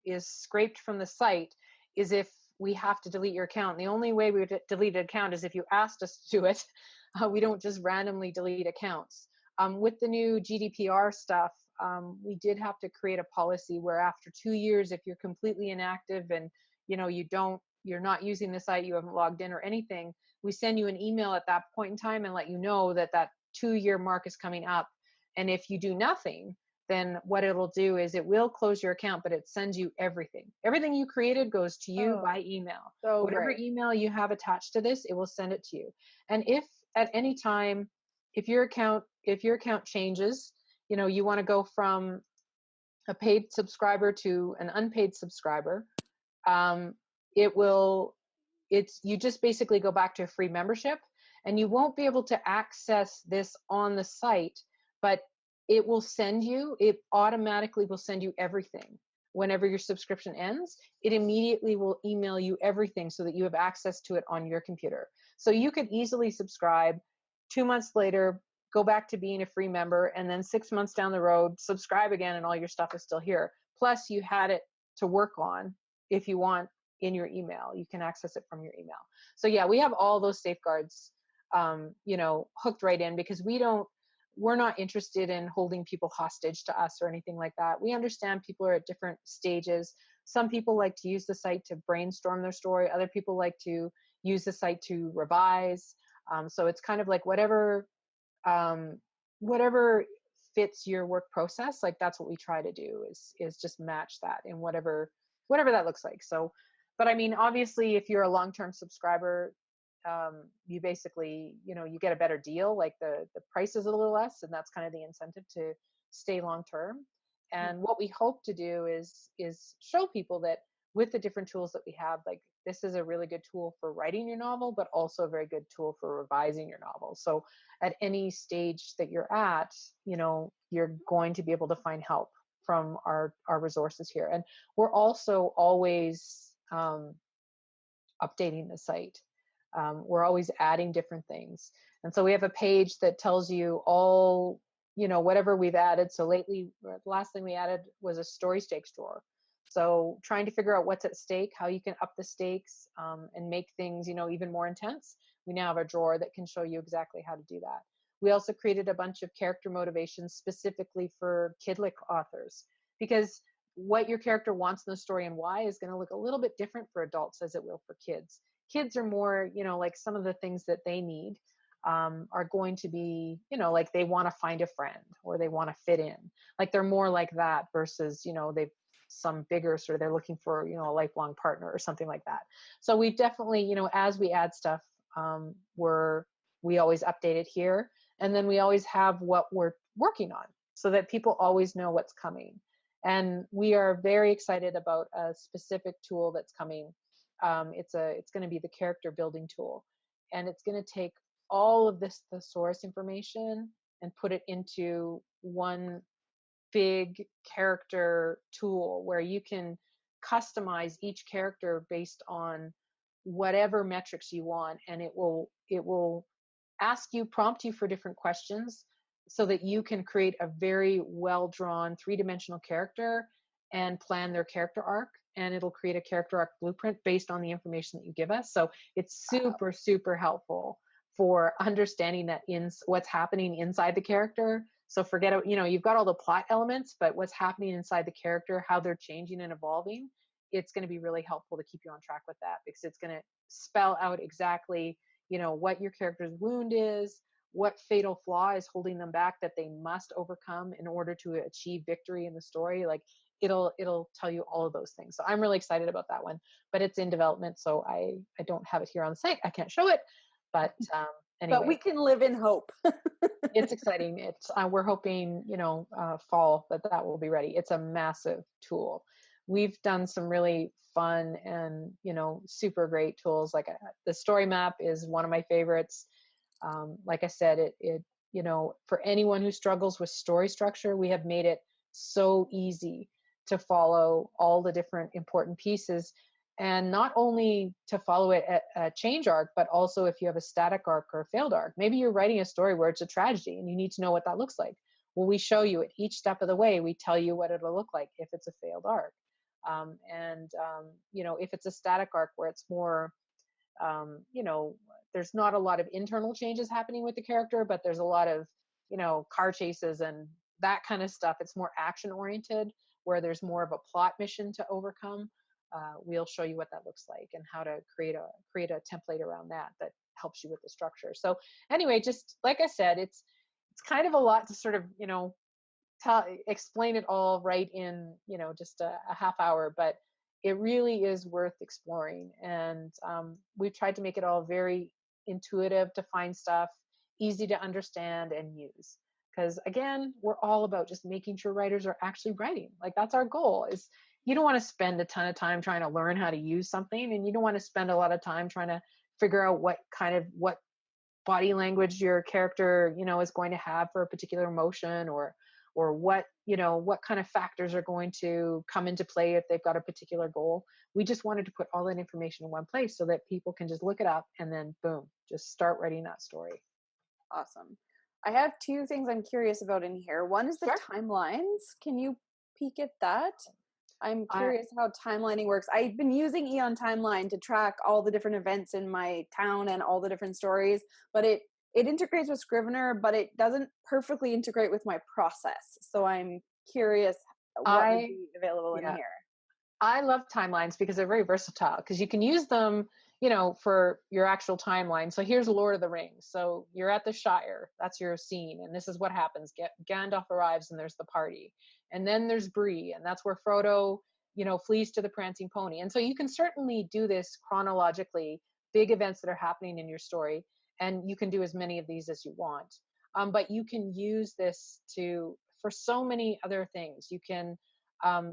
is scraped from the site is if we have to delete your account. The only way we would delete an account is if you asked us to do it. We don't just randomly delete accounts. With the new GDPR stuff, we did have to create a policy where after 2 years, if you're completely inactive and you're not using the site, you haven't logged in or anything, we send you an email at that point in time and let you know that 2-year mark is coming up. And if you do nothing, then what it'll do is it will close your account, but it sends you everything. Everything you created goes to you by email. So whatever email you have attached to this, it will send it to you. And if at any time, if your account changes, you want to go from a paid subscriber to an unpaid subscriber, it will you just basically go back to a free membership, and you won't be able to access this on the site, but it automatically will send you everything. Whenever your subscription ends, it immediately will email you everything so that you have access to it on your computer. So you could easily subscribe 2 months later, go back to being a free member, and then 6 months down the road, subscribe again, and all your stuff is still here. Plus, you had it to work on if you want in your email. You can access it from your email. So yeah, we have all those safeguards, hooked right in, because we're not interested in holding people hostage to us or anything like that. We understand people are at different stages. Some people like to use the site to brainstorm their story. Other people like to use the site to revise. So it's kind of like whatever fits your work process. Like that's what we try to do is just match that in whatever that looks like. So, but I mean, obviously, if you're a long-term subscriber, you basically, you get a better deal. Like the price is a little less, and that's kind of the incentive to stay long-term. And what we hope to do is show people that with the different tools that we have, like this is a really good tool for writing your novel, but also a very good tool for revising your novel. So at any stage that you're at, you're going to be able to find help from our resources here. And we're also always updating the site. We're always adding different things. And so we have a page that tells you all, whatever we've added. So lately, the last thing we added was a story stakes drawer. So trying to figure out what's at stake, how you can up the stakes, and make things, even more intense. We now have a drawer that can show you exactly how to do that. We also created a bunch of character motivations specifically for kidlit authors, because what your character wants in the story and why is going to look a little bit different for adults as it will for kids. Kids are more, like some of the things that they need are going to be, like they want to find a friend or they want to fit in. Like they're more like that versus, they've some bigger sort of, they're looking for, a lifelong partner or something like that. So we definitely, as we add stuff, we always update it here. And then we always have what we're working on so that people always know what's coming. And we are very excited about a specific tool that's coming. It's going to be the character building tool, and it's going to take all of this thesaurus information and put it into one big character tool where you can customize each character based on whatever metrics you want, and it will prompt you for different questions so that you can create a very well drawn three-dimensional character and plan their character arc, and it'll create a character arc blueprint based on the information that you give us. So it's super, super helpful for understanding that what's happening inside the character. So forget it, you've got all the plot elements, but what's happening inside the character, how they're changing and evolving, it's going to be really helpful to keep you on track with that, because it's going to spell out exactly, what your character's wound is, what fatal flaw is holding them back that they must overcome in order to achieve victory in the story. Like it'll tell you all of those things. So I'm really excited about that one, but it's in development. So I don't have it here on the site. I can't show it, but anyway. But we can live in hope. It's exciting. We're hoping, fall that will be ready. It's a massive tool. We've done some really fun and, super great tools. Like the story map is one of my favorites. Like I said, it for anyone who struggles with story structure, we have made it so easy to follow all the different important pieces, and not only to follow it at a change arc, but also if you have a static arc or a failed arc. Maybe you're writing a story where it's a tragedy and you need to know what that looks like. Well, we show you at each step of the way. We tell you what it'll look like if it's a failed arc. If it's a static arc where it's more, there's not a lot of internal changes happening with the character, but there's a lot of, car chases and that kind of stuff. It's more action oriented, where there's more of a plot mission to overcome. We'll show you what that looks like and how to create a template around that helps you with the structure. So anyway, just like I said, it's kind of a lot to sort of, explain it all right in, just a half hour, but it really is worth exploring. And we've tried to make it all very intuitive to find stuff, easy to understand and use. Because again, we're all about just making sure writers are actually writing. Like that's our goal, is you don't want to spend a ton of time trying to learn how to use something, and you don't want to spend a lot of time trying to figure out what body language your character, is going to have for a particular emotion, or what kind of factors are going to come into play if they've got a particular goal. We just wanted to put all that information in one place so that people can just look it up and then boom, just start writing that story. Awesome. I have two things I'm curious about in here. One is the Sure. timelines. Can you peek at that? I'm I curious how timelining works. I've been using Eon Timeline to track all the different events in my town and all the different stories, but it integrates with Scrivener, but it doesn't perfectly integrate with my process. So I'm curious what would I be available in yeah. here. I love timelines because they're very versatile, because you can use them, for your actual timeline. So here's Lord of the Rings. So you're at the Shire, that's your scene, and this is what happens. Gandalf arrives and there's the party. And then there's Bree, and that's where Frodo, flees to the prancing pony. And so you can certainly do this chronologically, big events that are happening in your story, and you can do as many of these as you want. But you can use this for so many other things. You can,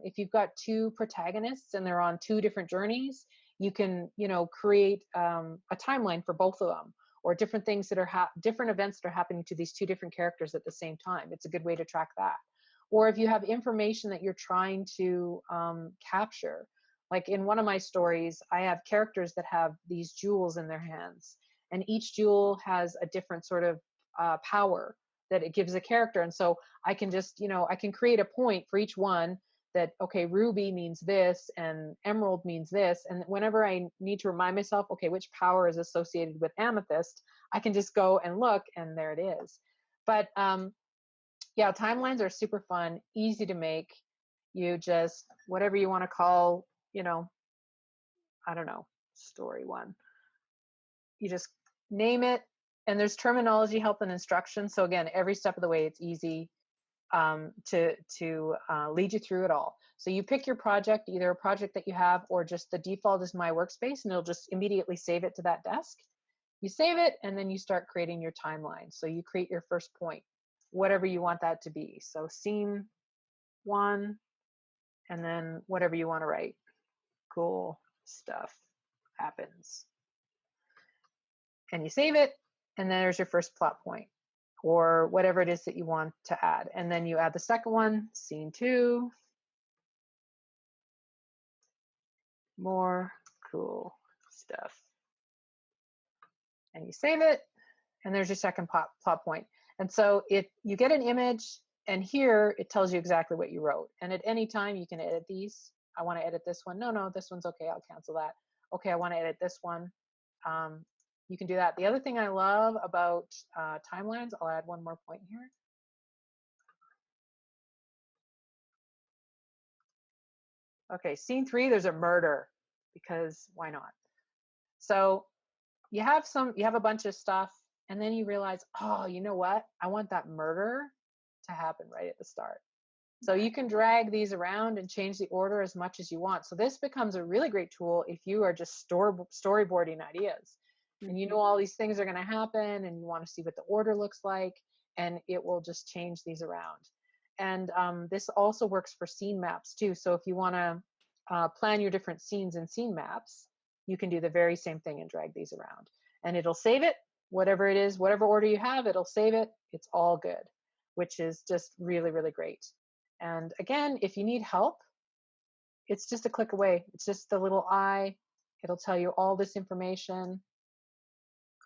if you've got two protagonists and they're on two different journeys, you can create a timeline for both of them, or different things that are different events that are happening to these two different characters at the same time. It's a good way to track that. Or if you have information that you're trying to capture, like in one of my stories, I have characters that have these jewels in their hands, and each jewel has a different sort of power that it gives a character. And so I can just, I can create a point for each one, that, okay, ruby means this and emerald means this. And whenever I need to remind myself, okay, which power is associated with amethyst, I can just go and look, and there it is. But yeah, timelines are super fun, easy to make. You just, whatever you want to call, I don't know, story one, you just name it. And there's terminology, help, and instruction. So again, every step of the way, it's easy to lead you through it all. So you pick your project, either a project that you have, or just the default is My Workspace, and it'll just immediately save it to that desk. You save it, and then you start creating your timeline. So you create your first point, whatever you want that to be. So scene one, and then whatever you want to write. Cool stuff happens. And you save it, and then there's your first plot point, or whatever it is that you want to add. And then you add the second one, scene two, more cool stuff. And you save it, and there's your second plot point. And so you get an image, and here it tells you exactly what you wrote. And at any time you can edit these. I want to edit this one. No, this one's okay. I'll cancel that. Okay, I want to edit this one. You can do that. The other thing I love about timelines, I'll add one more point here. Okay, scene three, there's a murder, because why not? So you have a bunch of stuff, and then you realize, oh, you know what? I want that murder to happen right at the start. So you can drag these around and change the order as much as you want. So this becomes a really great tool if you are just storyboarding ideas. And you know all these things are going to happen, and you want to see what the order looks like, and it will just change these around. And this also works for scene maps too. So if you want to plan your different scenes in scene maps, you can do the very same thing and drag these around. And it'll save it, whatever it is, whatever order you have, it'll save it. It's all good, which is just really, really great. And again, if you need help, it's just a click away. It's just the little eye. It'll tell you all this information.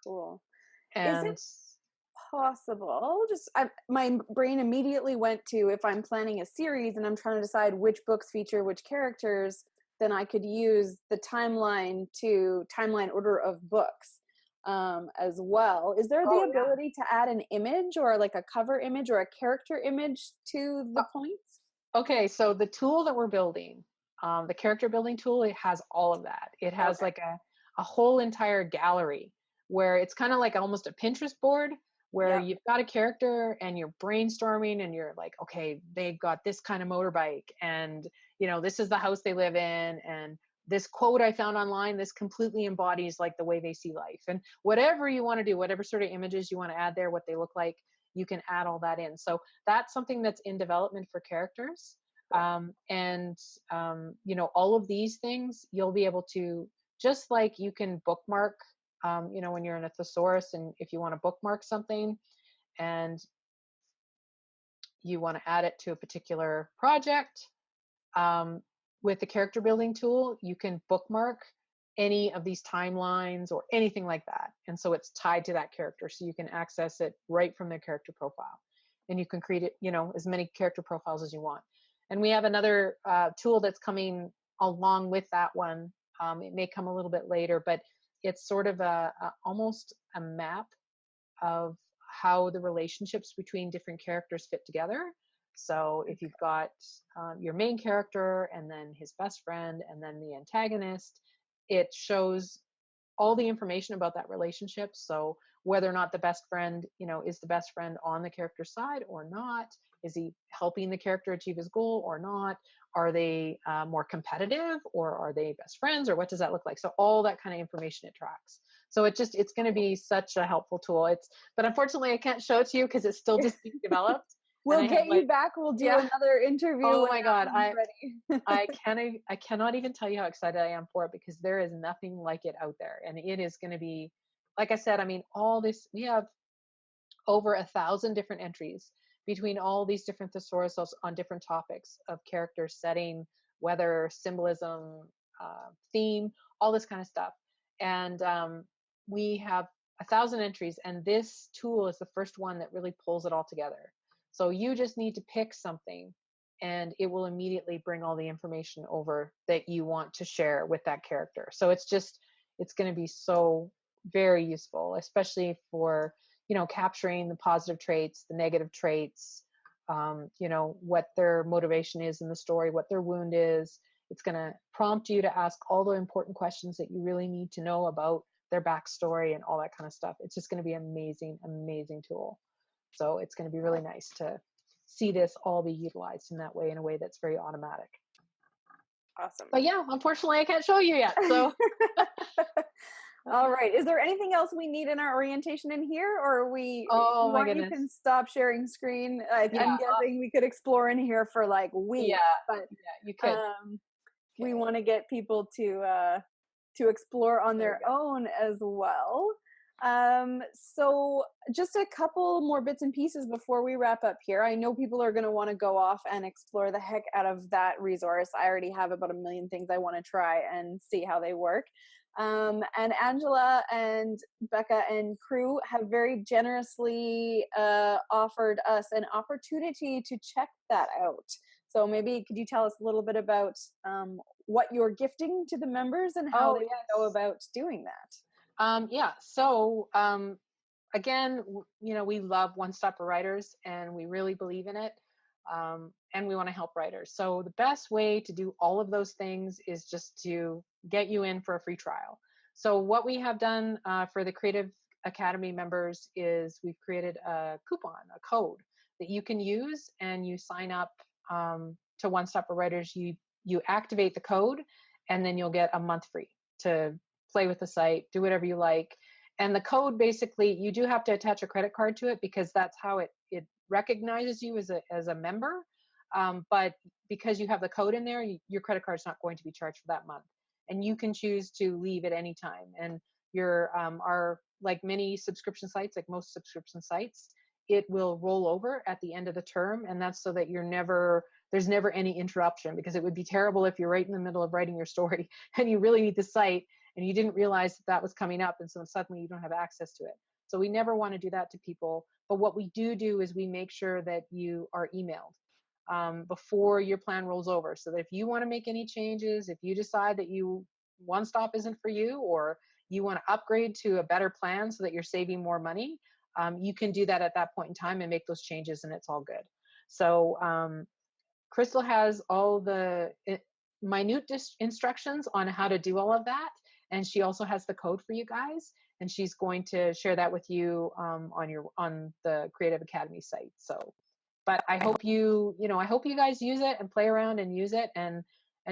Cool. Is And it possible, my brain immediately went to, if I'm planning a series and I'm trying to decide which books feature which characters, then I could use the timeline order of books as well. Is there the ability to add an image, or like a cover image or a character image to the points? Okay, so the tool that we're building, the character building tool, it has all of that. It has like a whole entire gallery where it's kind of like almost a Pinterest board, where you've got a character and you're brainstorming, and you're like, okay, they've got this kind of motorbike, and this is the house they live in, and this quote I found online, this completely embodies like the way they see life. And whatever you want to do, whatever sort of images you want to add there, what they look like, you can add all that in. So that's something that's in development for characters. All of these things you'll be able to, just like you can bookmark, when you're in a thesaurus, and if you want to bookmark something and you want to add it to a particular project, with the character building tool, you can bookmark any of these timelines or anything like that. And so it's tied to that character. So you can access it right from their character profile. And you can create it, as many character profiles as you want. And we have another tool that's coming along with that one. It may come a little bit later, but it's sort of almost a map of how the relationships between different characters fit together. So if you've got your main character and then his best friend and then the antagonist, it shows all the information about that relationship. So whether or not the best friend, is the best friend on the character's side or not, is he helping the character achieve his goal or not? Are they more competitive, or are they best friends, or what does that look like? So all that kind of information it tracks. So it's going to be such a helpful tool. But unfortunately I can't show it to you because it's still just being developed. We'll get you back. We'll do another interview. Oh my God. Ready. I cannot even tell you how excited I am for it, because there is nothing like it out there. And it is going to be, like I said, all this, we have over 1,000 different entries between all these different thesaurus on different topics of character, setting, weather, symbolism, theme, all this kind of stuff. And we have 1,000 entries, and this tool is the first one that really pulls it all together. So you just need to pick something, and it will immediately bring all the information over that you want to share with that character. So it's going to be so very useful, especially for, capturing the positive traits, the negative traits, what their motivation is in the story, what their wound is. It's going to prompt you to ask all the important questions that you really need to know about their backstory and all that kind of stuff. It's just going to be an amazing, amazing tool. So it's going to be really nice to see this all be utilized in that way, in a way that's very automatic. Awesome. But yeah, unfortunately I can't show you yet. So all right. Is there anything else we need in our orientation in here, or are we? Oh my goodness. You can stop sharing screen. I'm guessing we could explore in here for like weeks. Yeah, but you could. We want to get people to explore on their own as well. So just a couple more bits and pieces before we wrap up here. I know people are going to want to go off and explore the heck out of that resource. I already have about 1 million things I want to try and see how they work. And Angela and Becca and crew have very generously offered us an opportunity to check that out. So maybe could you tell us a little bit about what you're gifting to the members and how they go about doing that? So again, we love OneStopForWriters, and we really believe in it. And we want to help writers. So the best way to do all of those things is just to get you in for a free trial. So what we have done for the Creative Academy members is we've created a coupon, a code that you can use, and you sign up to OneStopForWriters. You activate the code, and then you'll get a month free to play with the site, do whatever you like. And the code, basically, you do have to attach a credit card to it, because that's how it recognizes you as a member. But because you have the code in there, your credit card is not going to be charged for that month. And you can choose to leave at any time. And our, like many subscription sites, like most subscription sites, it will roll over at the end of the term. And that's so that there's never any interruption, because it would be terrible if you're right in the middle of writing your story and you really need the site and you didn't realize that was coming up, and so suddenly you don't have access to it. So we never want to do that to people. But what we do is we make sure that you are emailed before your plan rolls over, so that if you want to make any changes, if you decide that OneStop isn't for you, or you want to upgrade to a better plan so that you're saving more money, you can do that at that point in time and make those changes, and it's all good. So Crystal has all the minute instructions on how to do all of that. And she also has the code for you guys, and she's going to share that with you on the Creative Academy site. So, but I hope you guys use it and play around and use it and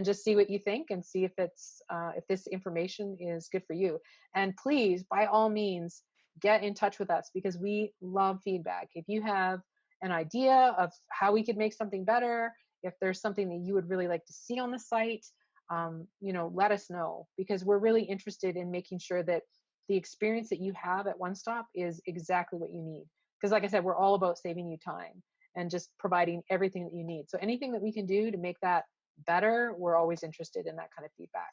just see what you think, and see if this information is good for you. And please, by all means, get in touch with us, because we love feedback. If you have an idea of how we could make something better, if there's something that you would really like to see on the site, let us know, because we're really interested in making sure that the experience that you have at One Stop is exactly what you need. Because like I said, we're all about saving you time and just providing everything that you need. So anything that we can do to make that better, we're always interested in that kind of feedback.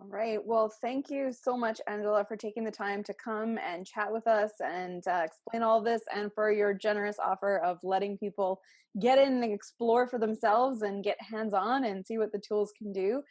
All right. Well, thank you so much, Angela, for taking the time to come and chat with us and explain all this, and for your generous offer of letting people get in and explore for themselves and get hands-on and see what the tools can do.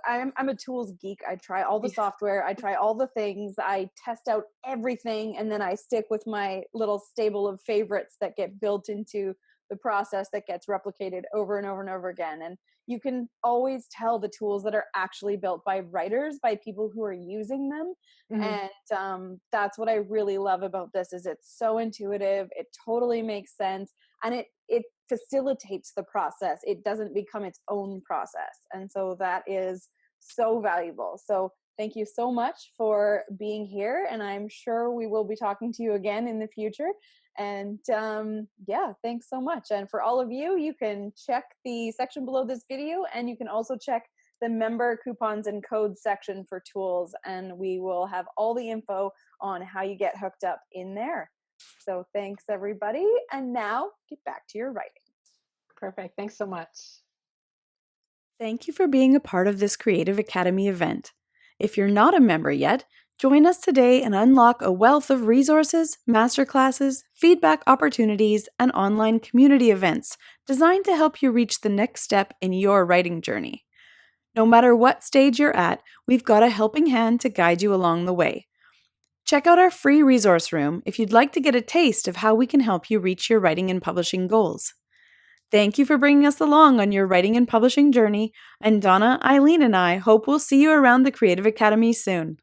I'm a tools geek. I try all the software, I try all the things, I test out everything, and then I stick with my little stable of favorites that get built into the process that gets replicated over and over and over again. And you can always tell the tools that are actually built by writers by people who are using them. Hmm. And that's what I really love about this, is it's so intuitive, it totally makes sense, and it facilitates the process. It doesn't become its own process, and so that is so valuable. So thank you so much for being here, and I'm sure we will be talking to you again in the future. And yeah, thanks so much. And for all of you, you can check the section below this video, and you can also check the member coupons and codes section for tools, and we will have all the info on how you get hooked up in there. So thanks, everybody. And now get back to your writing. Perfect. Thanks so much. Thank you for being a part of this Creative Academy event. If you're not a member yet, join us today and unlock a wealth of resources, masterclasses, feedback opportunities, and online community events designed to help you reach the next step in your writing journey. No matter what stage you're at, we've got a helping hand to guide you along the way. Check out our free resource room if you'd like to get a taste of how we can help you reach your writing and publishing goals. Thank you for bringing us along on your writing and publishing journey, and Donna, Eileen, and I hope we'll see you around the Creative Academy soon.